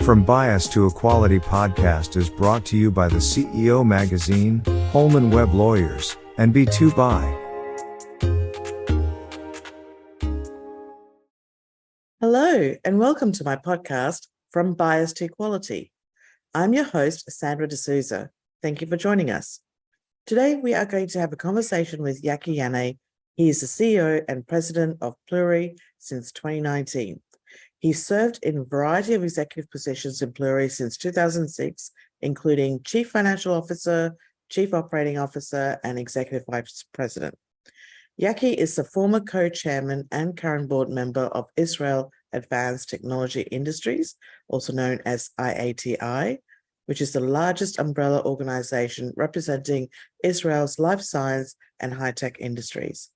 From Bias to Equality podcast is brought to you by the CEO Magazine, Holman Webb Lawyers, and B2Buy. Hello, and welcome to my podcast, From Bias to Equality. I'm your host, Sandra D'Souza. Thank you for joining us. Today, we are going to have a conversation with Yaky Yanay. He is the CEO and President of Pluri since 2019. He served in a variety of executive positions in Pluri since 2006, including Chief Financial Officer, Chief Operating Officer, and Executive Vice President. Yaky is the former co-chairman and current board member of Israel Advanced Technology Industries, also known as IATI, which is the largest umbrella organization representing Israel's life science and high-tech industries.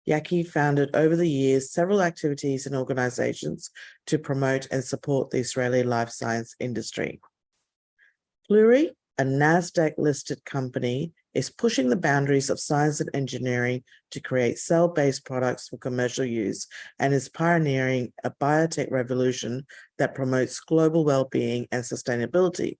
Yaky founded over the years several activities and organizations to promote and support the Israeli life science industry. Pluri, a Nasdaq-listed company, is pushing the boundaries of science and engineering to create cell-based products for commercial use and is pioneering a biotech revolution that promotes global well-being and sustainability.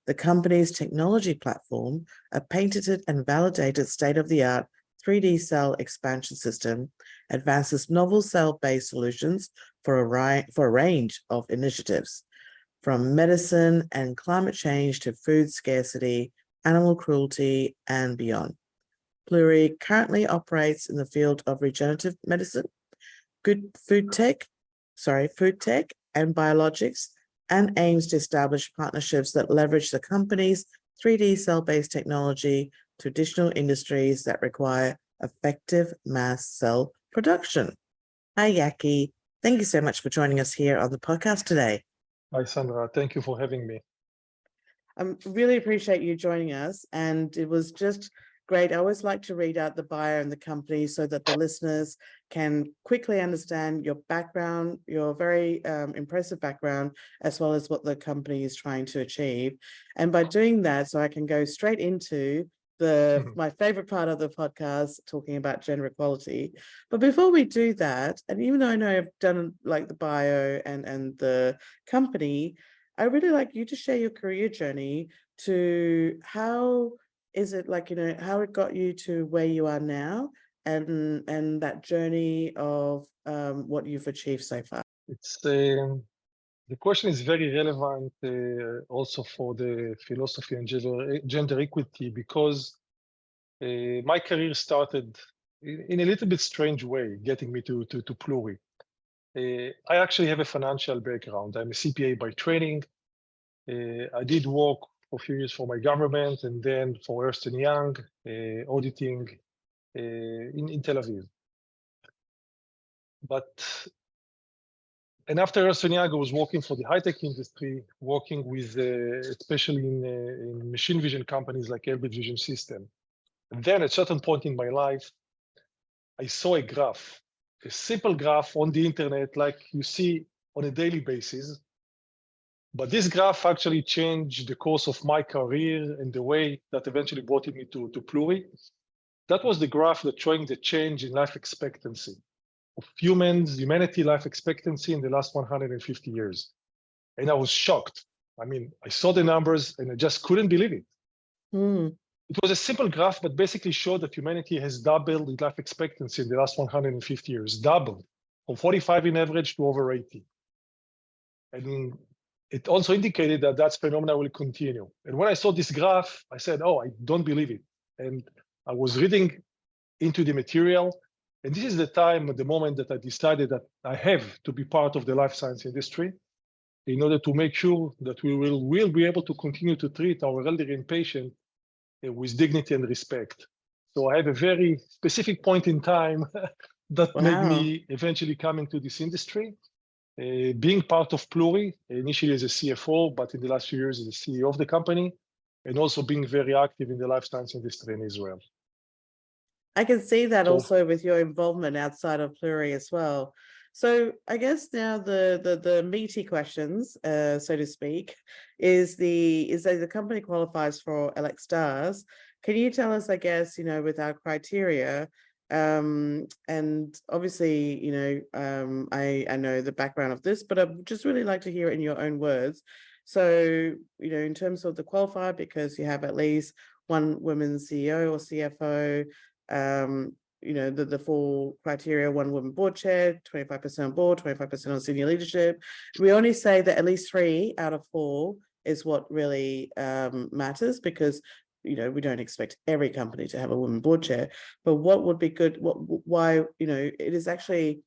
The company's technology platform, a patented and validated state-of-the-art 3D cell expansion system, advances novel cell-based solutions for a range of initiatives, from medicine and climate change to food scarcity, animal cruelty, and beyond. Pluri currently operates in the field of regenerative medicine, food tech, and biologics, and aims to establish partnerships that leverage the company's 3D cell-based technology to additional industries that require effective mass cell production. Hi, Yaky. Thank you so much for joining us here on the podcast today. Hi, Sandra. Thank you for having me. I really appreciate you joining us, and it was just great. I always like to read out the bio and the company so that the listeners can quickly understand your background, your very impressive background, as well as what the company is trying to achieve. And by doing that, so I can go straight into my favorite part of the podcast, talking about gender equality. But before we do that, and even though I know I've done like the bio and the company, I really like you to share your career journey to how is it like, how it got you to where you are now and that journey of what you've achieved so far. It's the question is very relevant also for the philosophy and gender equity, because my career started in a little bit strange way, getting me to Pluri. I actually have a financial background. I'm a CPA by training. I did work for a few years for my government and then for Ernst & Young, auditing in Tel Aviv. And after Ernst & Young, I was working for the high-tech industry, working with, especially in machine vision companies like Elbit Vision System. And then at a certain point in my life, I saw a graph, a simple graph on the internet, like you see on a daily basis. But this graph actually changed the course of my career and the way that eventually brought me to Pluri. That was the graph that showing the change in life expectancy of humanity life expectancy in the last 150 years. And I was shocked. I mean, I saw the numbers and I just couldn't believe it. It was a simple graph, but basically showed that humanity has doubled its life expectancy in the last 150 years, doubled from 45 in average to over 80. And it also indicated that that phenomenon will continue. And when I saw this graph, I said, oh, I don't believe it. And I was reading into the material. And this is the time, at the moment, that I decided that I have to be part of the life science industry in order to make sure that we will be able to continue to treat our elderly and patient with dignity and respect. So I have a very specific point in time that made me eventually come into this industry. Being part of Pluri, initially as a CFO, but in the last few years as a CEO of the company, and also being very active in the life science industry in Israel. I can see that also with your involvement outside of Pluri as well. So I guess now the meaty questions, so to speak, is that the company qualifies for Elect Stars. Can you tell us, I guess, with our criteria, And obviously, I know the background of this, but I'd just really like to hear it in your own words. So, in terms of the qualifier, because you have at least one woman CEO or CFO, the four criteria: one woman board chair, 25% on board, 25% on senior leadership. We only say that at least 3 out of 4 is what really matters, because we don't expect every company to have a woman board chair. But what would be good, why, it is actually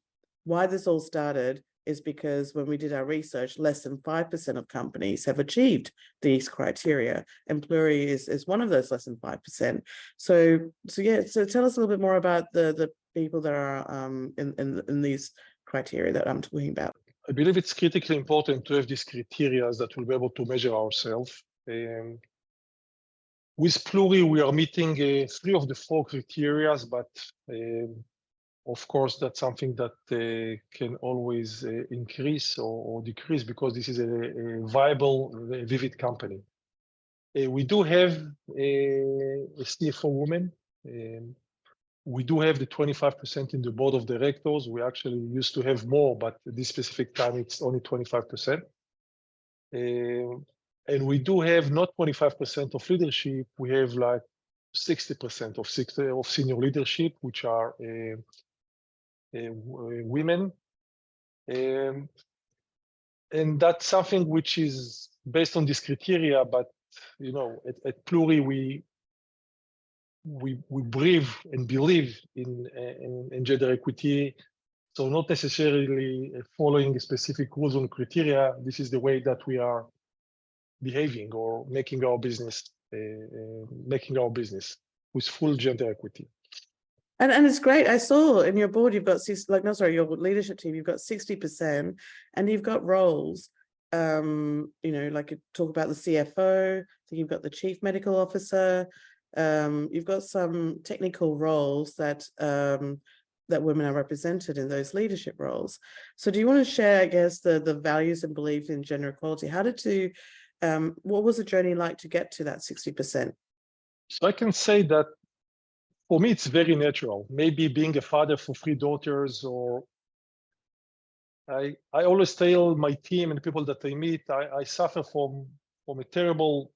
why this all started is because when we did our research, less than 5% of companies have achieved these criteria, and Pluri is one of those less than 5%. So tell us a little bit more about the people that are in these criteria that I'm talking about. I believe it's critically important to have these criteria that we'll be able to measure ourselves. With Pluri, we are meeting 3 of the 4 criteria, but of course, that's something that can always increase or decrease, because this is a viable, vivid company. We do have a CFO woman. We do have the 25% in the board of directors. We actually used to have more, but at this specific time, it's only 25%. And we do have not 25% of leadership. We have like 60% of senior leadership, which are women. And that's something which is based on this criteria, but at Pluri, we breathe and believe in gender equity. So not necessarily following specific rules and criteria. This is the way that we are behaving or making our business with full gender equity. And it's great. I saw in your board, you've got your leadership team, you've got 60%, and you've got roles, like you talk about the CFO, you've got the chief medical officer, you've got some technical roles that women are represented in those leadership roles. So do you want to share, I guess, the values and beliefs in gender equality? What was the journey like to get to that 60%? So I can say that for me, it's very natural. Maybe being a father for 3 daughters, or I always tell my team and people that I meet, I suffer from a terrible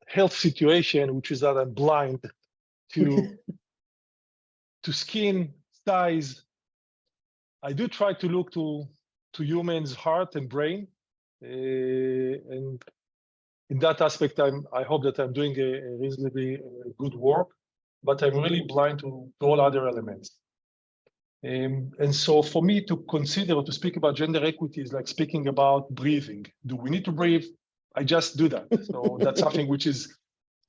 health situation, which is that I'm blind to skin size. I do try to look to humans' heart and brain, and in that aspect, I hope that I'm doing a reasonably good work, but I'm really blind to all other elements. And so for me to consider or to speak about gender equity is like speaking about breathing. Do we need to breathe? I just do that. So that's something which is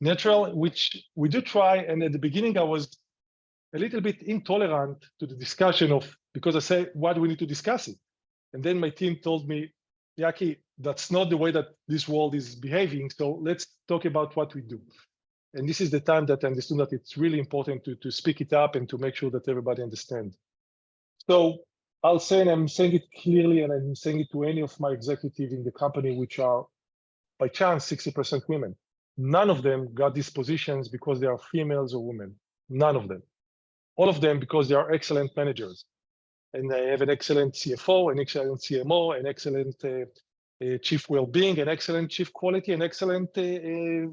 natural, which we do try. And at the beginning, I was a little bit intolerant to the discussion because I say, why do we need to discuss it? And then my team told me, Yaky, that's not the way that this world is behaving. So let's talk about what we do. And this is the time that I understood that it's really important to speak it up and to make sure that everybody understands. So I'll say, and I'm saying it clearly, and I'm saying it to any of my executives in the company, which are by chance 60% women. None of them got these positions because they are females or women. None of them. All of them because they are excellent managers. And they have an excellent CFO, an excellent CMO, an excellent chief well-being, an excellent chief quality, an excellent BD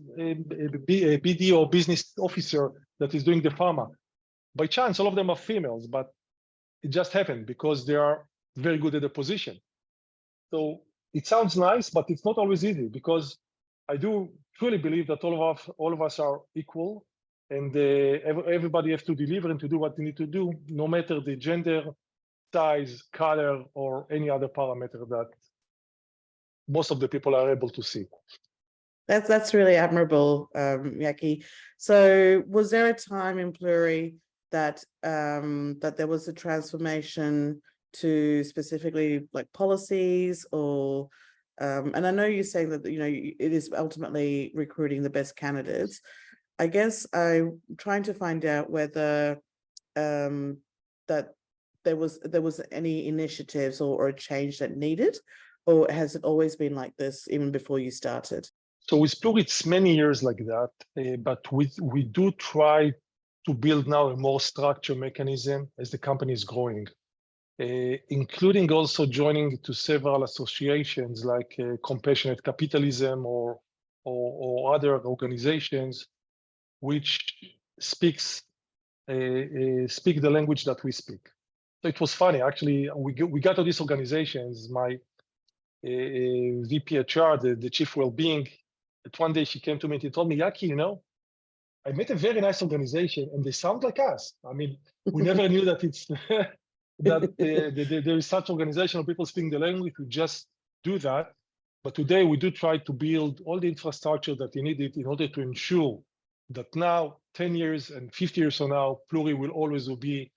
or business officer that is doing the pharma. By chance, all of them are females, but it just happened because they are very good at the position. So it sounds nice, but it's not always easy, because I do truly believe that all of us are equal, and everybody has to deliver and to do what they need to do, no matter the gender, size, color, or any other parameter that most of the people are able to see. That's really admirable, Yaky. So was there a time in Pluri that there was a transformation to specifically like policies, or and I know you're saying that it is ultimately recruiting the best candidates. I guess I'm trying to find out whether that there was any initiatives or a change that needed, or has it always been like this even before you started? So with Pluri, it's many years like that, but we do try to build now a more structured mechanism as the company is growing, including also joining to several associations like Compassionate Capitalism or other organizations which speak the language that we speak. So it was funny, actually, we got to these organizations, my VP HR, the chief well-being, that one day she came to me and she told me, Yaky, you know, I met a very nice organization and they sound like us. I mean, we never knew that it's that there is such organization of people speaking the language. We just do that. But today we do try to build all the infrastructure that you needed in order to ensure that now, 10 years and 50 years from now, Pluri will always be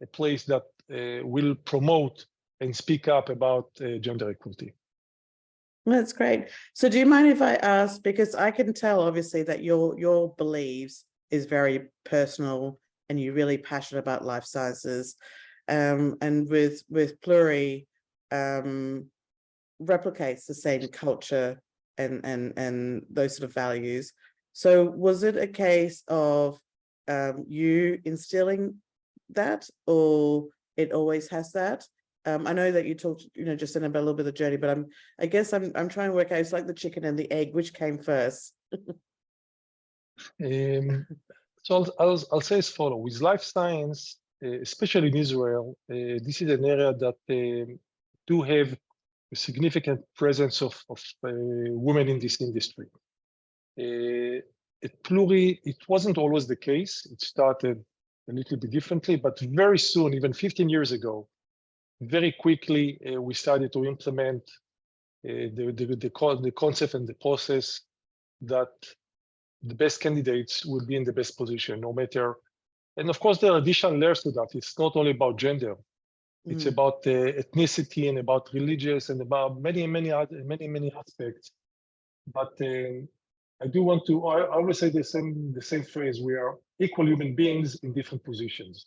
a place that will promote and speak up about gender equality. That's great. So do you mind if I ask, because I can tell obviously that your beliefs is very personal and you're really passionate about life sciences, and with Pluri replicates the same culture and those sort of values. So was it a case of you instilling that, or it always has that? I know that you talked, just about a little bit of the journey, but I guess I'm trying to work out, it's like the chicken and the egg, which came first? So I'll say as follows: with life science, especially in Israel, this is an area that do have a significant presence of women in this industry. At Pluri, it wasn't always the case. It started a little bit differently, but very soon, even 15 years ago, very quickly, we started to implement the concept and the process that the best candidates will be in the best position, no matter. And of course, there are additional layers to that. It's not only about gender. It's about ethnicity and about religious and about many aspects. But I do want to. I always say the same phrase: we are equal human beings in different positions.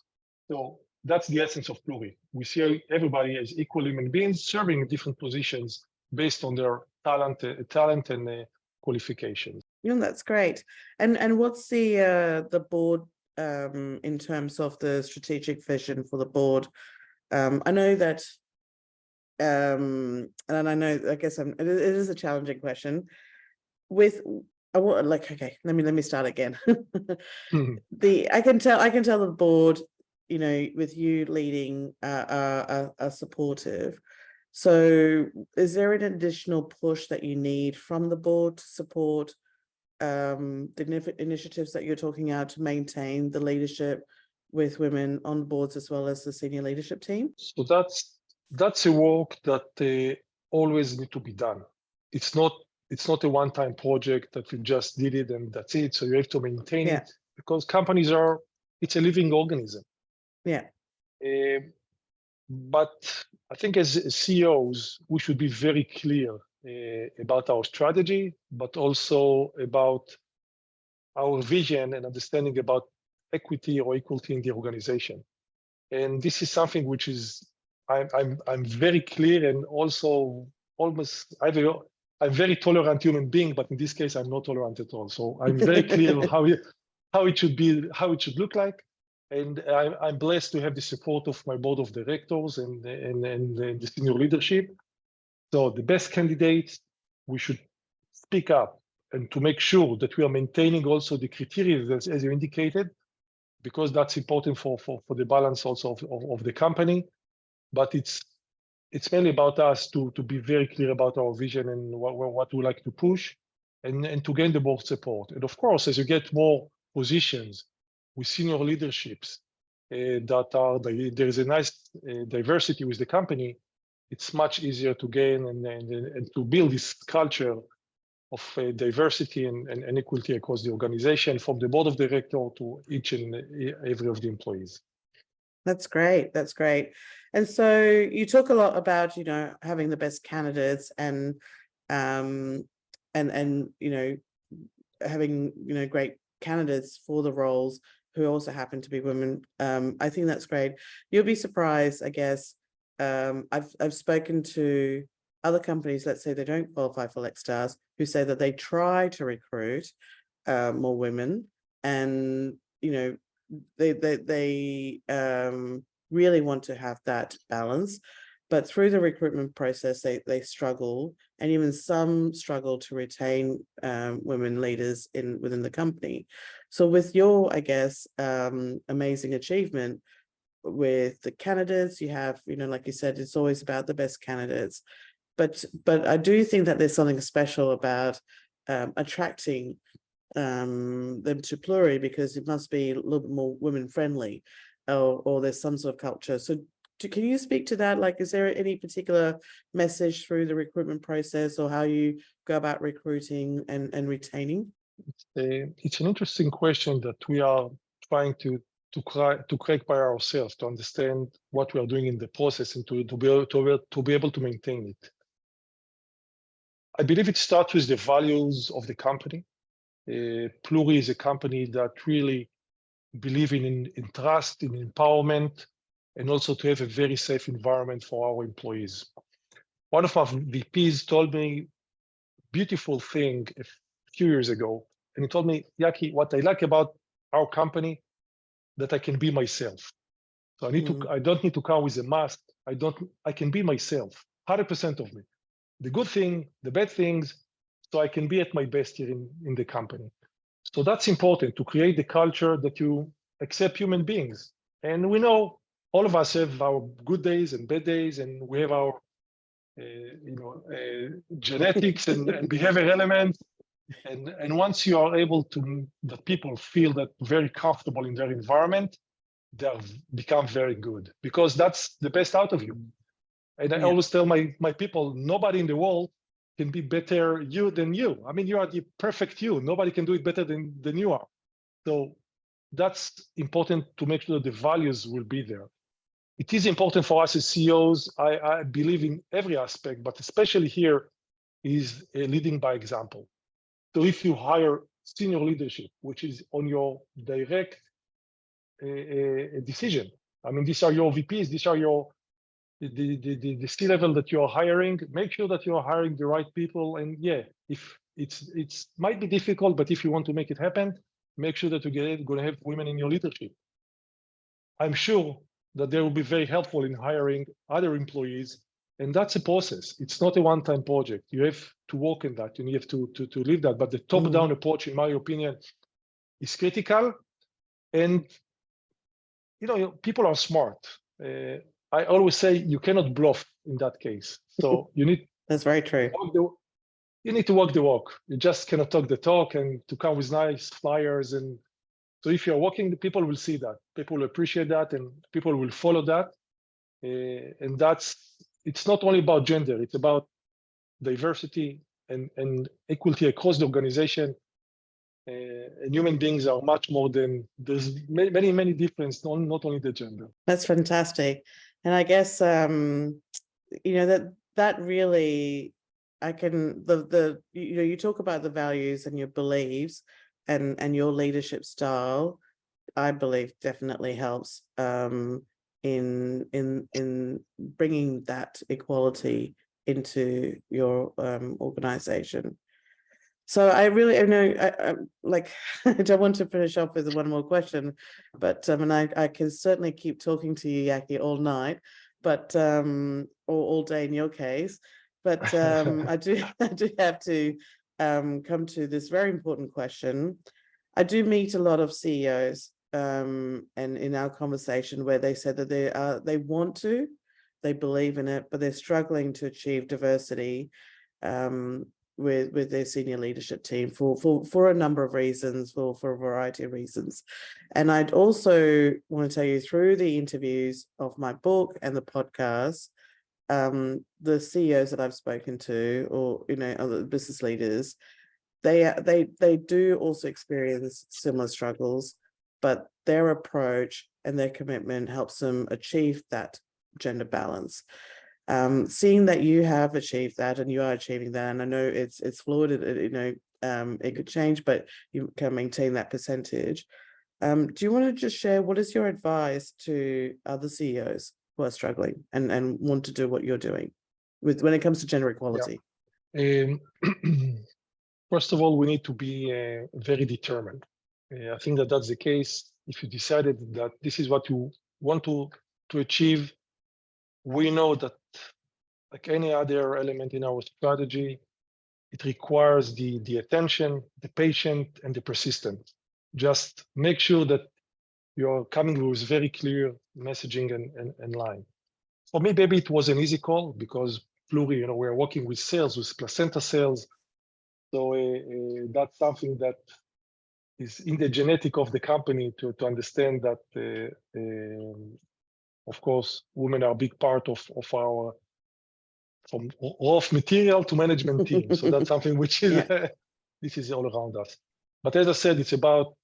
So that's the essence of Pluri. We see everybody as equal human beings serving in different positions based on their talent and qualifications. That's great. And what's the board in terms of the strategic vision for the board? I know that, and I know, I guess it is a challenging question. Okay, let me start again. I can tell the board, with you leading, are supportive. So is there an additional push that you need from the board to support the initiatives that you're talking about to maintain the leadership with women on boards as well as the senior leadership team? So that's a work that always need to be done. It's not a one-time project that you just did it and that's it. So you have to maintain it, because companies it's a living organism. Yeah. But I think as CEOs, we should be very clear about our strategy, but also about our vision and understanding about equity or equality in the organization. And this is something which is I'm very clear, and also almost I'm very tolerant human being, but in this case I'm not tolerant at all. So I'm very clear how it should be, how it should look like. And I'm blessed to have the support of my board of directors and the senior leadership. So the best candidates, we should speak up and to make sure that we are maintaining also the criteria as you indicated, because that's important for the balance also of the company. But it's mainly about us to be very clear about our vision and what we like to push, and to gain the board support. And of course, as you get more positions with senior leaderships there is a nice diversity with the company, it's much easier to gain and to build this culture of diversity and equality across the organization, from the board of directors to each and every of the employees. That's great. That's great. And so you talk a lot about, having the best candidates and having, great candidates for the roles who also happen to be women. I think that's great. You'll be surprised, I guess. I've spoken to other companies, let's say they don't qualify for Lexstars, who say that they try to recruit more women, and they really want to have that balance, but through the recruitment process, they struggle, and even some struggle to retain women leaders within the company. So with your, I guess, amazing achievement with the candidates, you have, like you said, it's always about the best candidates. But I do think that there's something special about attracting them to Pluri, because it must be a little bit more women friendly, or there's some sort of culture. So can you speak to that? Like, is there any particular message through the recruitment process, or how you go about recruiting and retaining? It's an interesting question that we are trying to crack by ourselves, to understand what we are doing in the process, and to be able to maintain it. I believe it starts with the values of the company. Pluri is a company that really believe in trust, in empowerment, and also to have a very safe environment for our employees. One of our VPs told me beautiful thing a few years ago, and he told me, Yaky, what I like about our company, that I can be myself. So I don't need to come with a mask. I can be myself, 100% of me. The good thing, the bad things, so I can be at my best here in the company. So that's important, to create the culture that you accept human beings. And we know all of us have our good days and bad days, and we have our genetics and behavior elements. And once you are able to, that people feel that very comfortable in their environment, they become very good, because that's the best out of you. And I always tell my people, nobody in the world can be better you than you. I mean, you are the perfect you. Nobody can do it better than you are. So that's important, to make sure that the values will be there. It is important for us as CEOs. I believe in every aspect, but especially here is leading by example. So if you hire senior leadership, which is on your direct decision, I mean, these are your VPs, these are your the C-level that you are hiring, make sure that you are hiring the right people. And if it's might be difficult, but if you want to make it happen, make sure that you're going to have women in your leadership. I'm sure that they will be very helpful in hiring other employees, and that's a process. It's not a one-time project. You have to work in that, and you have to live that. But the top-down approach, in my opinion, is critical. And people are smart. I always say you cannot bluff in that case. So you need. That's very true. You need to walk the walk. You just cannot talk the talk, and to come with nice flyers. And so if you're walking, the people will see that. People will appreciate that, and people will follow that. And it's not only about gender. It's about diversity and equality across the organization. And human beings are much more than, there's many, many differences, not only the gender. That's fantastic. And I guess, that really, you talk about the values and your beliefs and your leadership style, I believe definitely helps in bringing that equality into your organization. So I really, I don't want to finish off with one more question, but I can certainly keep talking to you, Yaky, all night, but or all day in your case. But I do have to come to this very important question. I do meet a lot of CEOs, and in our conversation, where they said that they believe in it, but they're struggling to achieve diversity with their senior leadership team for a number of reasons, for a variety of reasons. And I'd also want to tell you, through the interviews of my book and the podcast, the CEOs that I've spoken to, or other business leaders, they do also experience similar struggles, but their approach and their commitment helps them achieve that gender balance. Seeing that you have achieved that and you are achieving that, and I know it's fluid, it could change, but you can maintain that percentage. Do you want to just share, what is your advice to other CEOs who are struggling and want to do what you're doing when it comes to gender equality? First of all, we need to be very determined. I think that's the case. if you decided that this is what you want to achieve, we know that, like any other element in our strategy, it requires the attention, the patient, and the persistent. Just make sure that you're coming with very clear messaging and line. For me, maybe it was an easy call because Pluri, we're working with sales, with placenta sales. So that's something that is in the genetic of the company to understand that, of course, women are a big part of our, from raw material to management team. So that's something which is, this is all around us. But as I said, it's about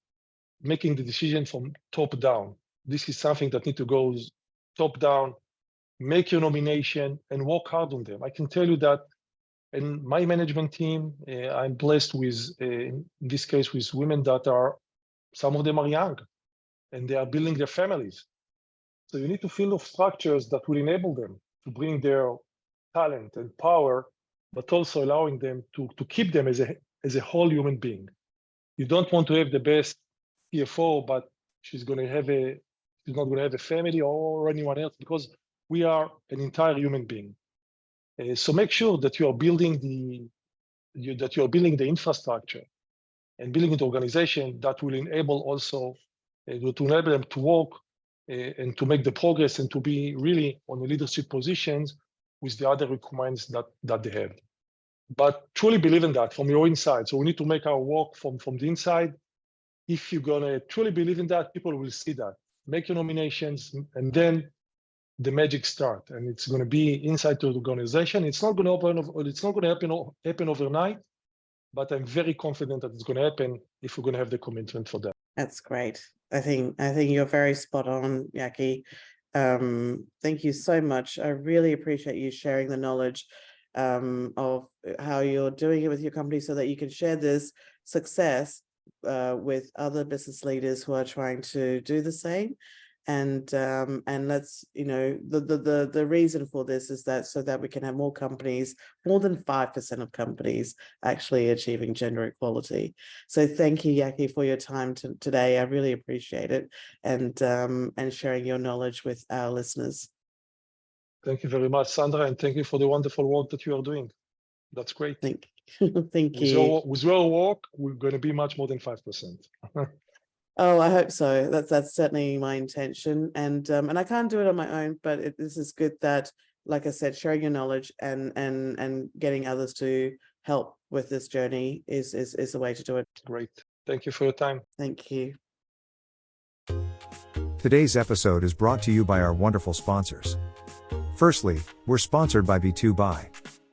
making the decision from top down. This is something that need to go top down, make your nomination and work hard on them. I can tell you that in my management team, I'm blessed with, in this case, with women that are, some of them are young and they are building their families. So you need to fill of structures that will enable them to bring their talent and power, but also allowing them to keep them as a whole human being. You don't want to have the best CFO, but she's not going to have a family or anyone else, because we are an entire human being. So make sure that you are building the infrastructure and building the organization that will enable also to enable them to work and to make the progress and to be really on the leadership positions with the other requirements that they have. But truly believe in that from your inside. So we need to make our work from the inside. If you're gonna truly believe in that, people will see that. Make your nominations, and then the magic start. And it's gonna be inside the organization. It's not gonna happen overnight, but I'm very confident that it's gonna happen if we're gonna have the commitment for that. That's great. I think you're very spot on, Yaky. Thank you so much. I really appreciate you sharing the knowledge of how you're doing it with your company so that you can share this success with other business leaders who are trying to do the same. And let's, the reason for this is that so that we can have more companies, more than 5% of companies actually achieving gender equality. So thank you, Yaky, for your time today. I really appreciate it, and sharing your knowledge with our listeners. Thank you very much, Sandra, and thank you for the wonderful work that you are doing. That's great. Thank you. With your work, we're going to be much more than 5%. Oh, I hope so. That's certainly my intention, and I can't do it on my own. But this is good that, like I said, sharing your knowledge and getting others to help with this journey is the way to do it. Great. Thank you for your time. Thank you. Today's episode is brought to you by our wonderful sponsors. Firstly, we're sponsored by B2Buy.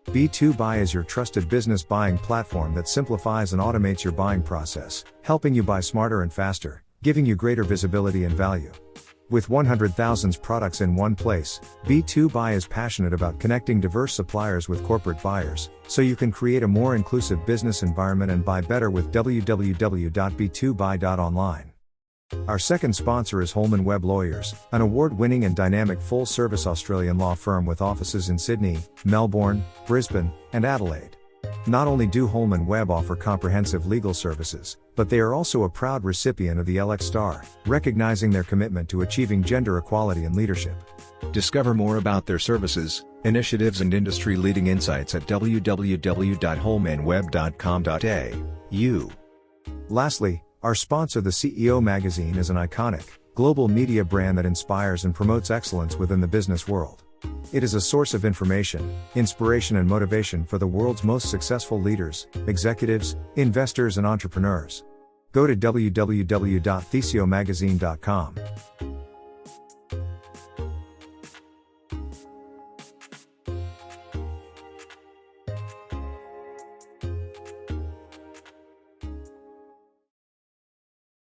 B2Buy is your trusted business buying platform that simplifies and automates your buying process, helping you buy smarter and faster, giving you greater visibility and value. With 100,000 products in one place, B2Buy is passionate about connecting diverse suppliers with corporate buyers, so you can create a more inclusive business environment and buy better with www.b2buy.online. Our second sponsor is Holman Webb Lawyers, an award-winning and dynamic full-service Australian law firm with offices in Sydney, Melbourne, Brisbane, and Adelaide. Not only do Holman Webb offer comprehensive legal services, but they are also a proud recipient of the LX Star, recognizing their commitment to achieving gender equality in leadership. Discover more about their services, initiatives and industry-leading insights at www.holmanwebb.com.au. Lastly, our sponsor, the CEO Magazine, is an iconic, global media brand that inspires and promotes excellence within the business world. It is a source of information, inspiration and motivation for the world's most successful leaders, executives, investors and entrepreneurs. Go to www.thesiomagazine.com.